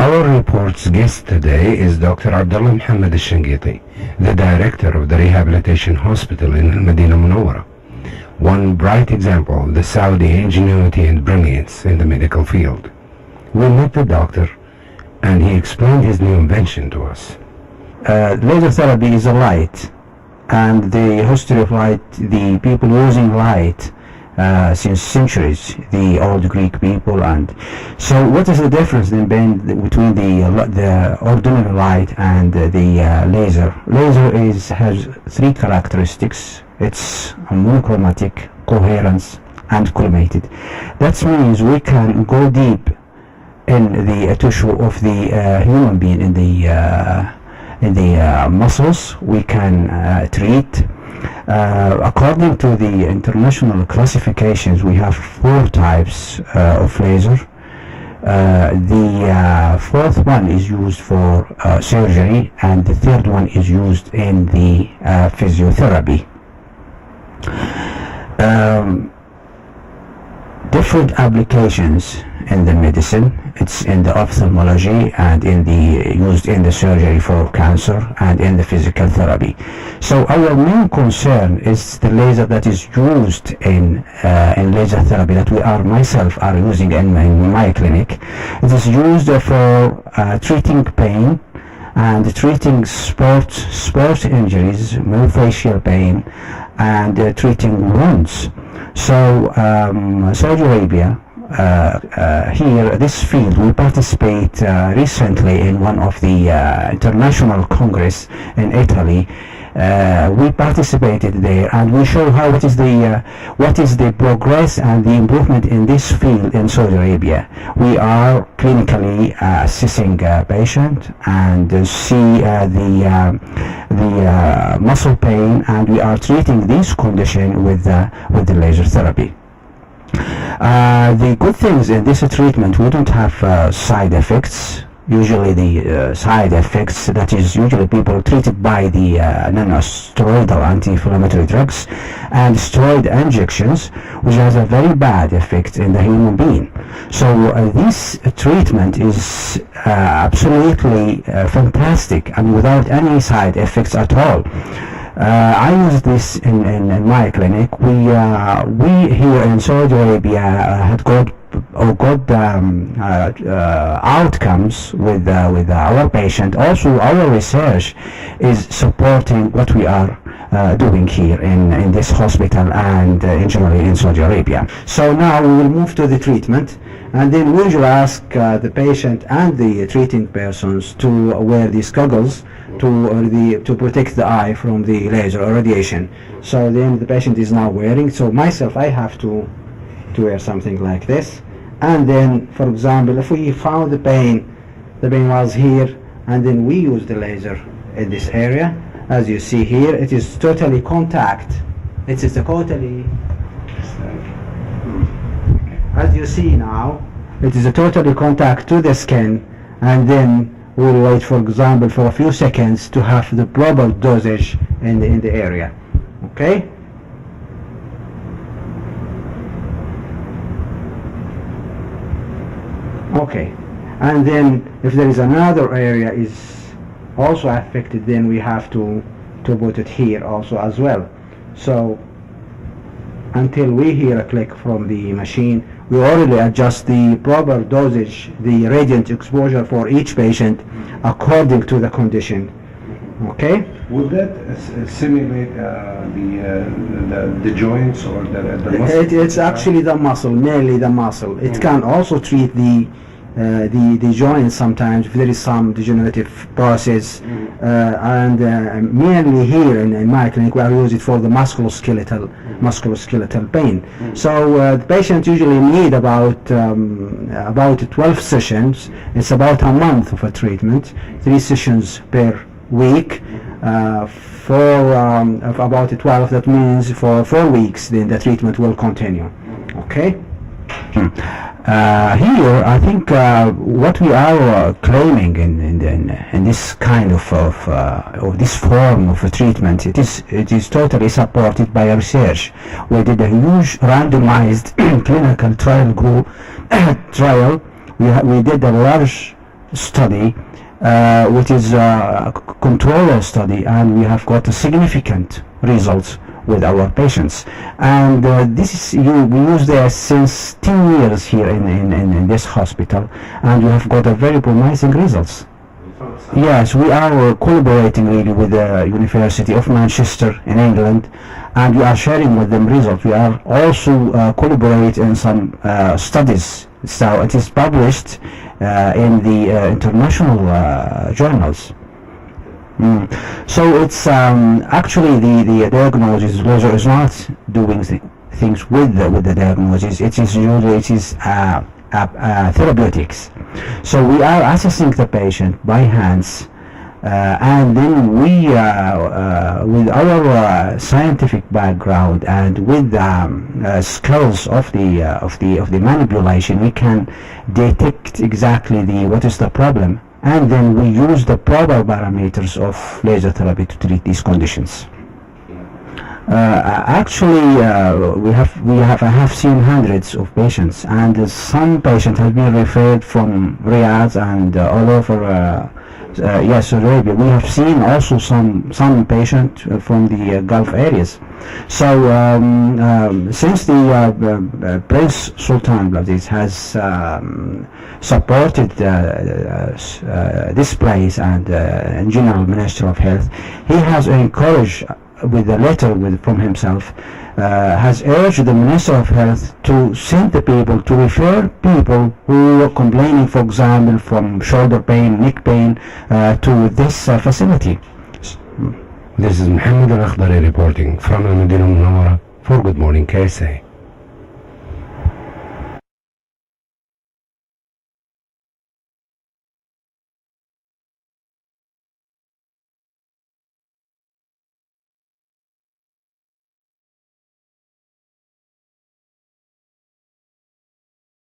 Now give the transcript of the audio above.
Our report's guest today is Dr. Abdullah Muhammad الشنقيطي, the director of the Rehabilitation Hospital in Al-Madinah Munawwara. One bright example of the Saudi ingenuity and brilliance in the medical field. We met the doctor and he explained his new invention to us. Laser therapy is a light, and the history of light, the people using light since centuries, the old Greek people. And so what is the difference then between the ordinary light and the laser? Laser has three characteristics. It's monochromatic, coherence, and collimated. That means we can go deep in the tissue of the human being, in the muscles. We can treat. According to the international classifications, we have 4 types of laser. The fourth one is used for surgery, and the third one is used in the physiotherapy. Different applications in the medicine. It's in the ophthalmology and used in the surgery for cancer and in the physical therapy. So our main concern is the laser that is used in laser therapy that myself are using in my clinic. It is used for treating pain and treating sports injuries, myofascial pain, and treating wounds. So Saudi Arabia, here, this field, we participate recently in one of the international congress in Italy. We participated there, and we show what is the progress and the improvement in this field in Saudi Arabia. We are clinically assessing a patient and see the muscle pain, and we are treating this condition with the laser therapy. The good things in this treatment, we don't have side effects. Usually the side effects, that is usually people treated by the non-steroidal anti-inflammatory drugs and steroid injections, which has a very bad effect in the human being. So this treatment is absolutely fantastic and without any side effects at all. I use this in my clinic. We here in Saudi Arabia had good outcomes with our patient. Also, our research is supporting what we are doing here in this hospital and generally in Saudi Arabia. So now we will move to the treatment, and then we will ask the patient and the treating persons to wear these goggles to protect the eye from the laser or radiation. So then the patient is now wearing. So myself, I have to wear something like this. And then, for example, if we found the pain was here, and then we use the laser in this area. As you see here, it is totally contact. It is totally, as you see now, it is a totally contact to the skin, and then we'll wait, for example, for a few seconds to have the proper dosage in the area. Okay? Okay, and then if there is another area is also affected, then we have to put it here also as well. So until we hear a click from the machine, we already adjust the proper dosage, the radiant exposure for each patient according to the condition. Okay? Would that simulate the joints or the muscle? It's actually the muscle, mainly the muscle. It can also treat the joints sometimes if there is some degenerative process, and mainly here in my clinic we use it for the musculoskeletal pain. So the patient usually need about 12 sessions. It's about a month of a treatment, 3 sessions per week, for about 12. That means for 4 weeks then the treatment will continue. Okay? Here, I think what we are claiming in this kind of this form of treatment, it is totally supported by research. We did a huge randomized clinical trial. We did a large study, which is a controller study, and we have got a significant results with our patients. And this is we use this since 10 years here in this hospital, and we have got a very promising results. Yes, we are collaborating really with the University of Manchester in England, and we are sharing with them results. We are also collaborating in some studies, so it is published in the international journals. So it's actually the diagnosis. Laser is not doing things with the diagnosis. It is usually therapeutics. So we are assessing the patient by hands, and then we, with our scientific background and with skills of the manipulation, we can detect exactly what is the problem, and then we use the proper parameters of laser therapy to treat these conditions. Actually, I have seen hundreds of patients, and some patients have been referred from Riyadh and all over Arabia. We have seen also some patients from the Gulf areas. So since the Prince Sultan Abdulaziz has supported this place and in general Minister of Health, he has encouraged with a letter from himself, has urged the Minister of Health to send the people, to refer people who are complaining, for example, from shoulder pain, neck pain, to this facility. This is Mohammed Al-Akhdari reporting from Al Madinah Munawwara for Good Morning KSA.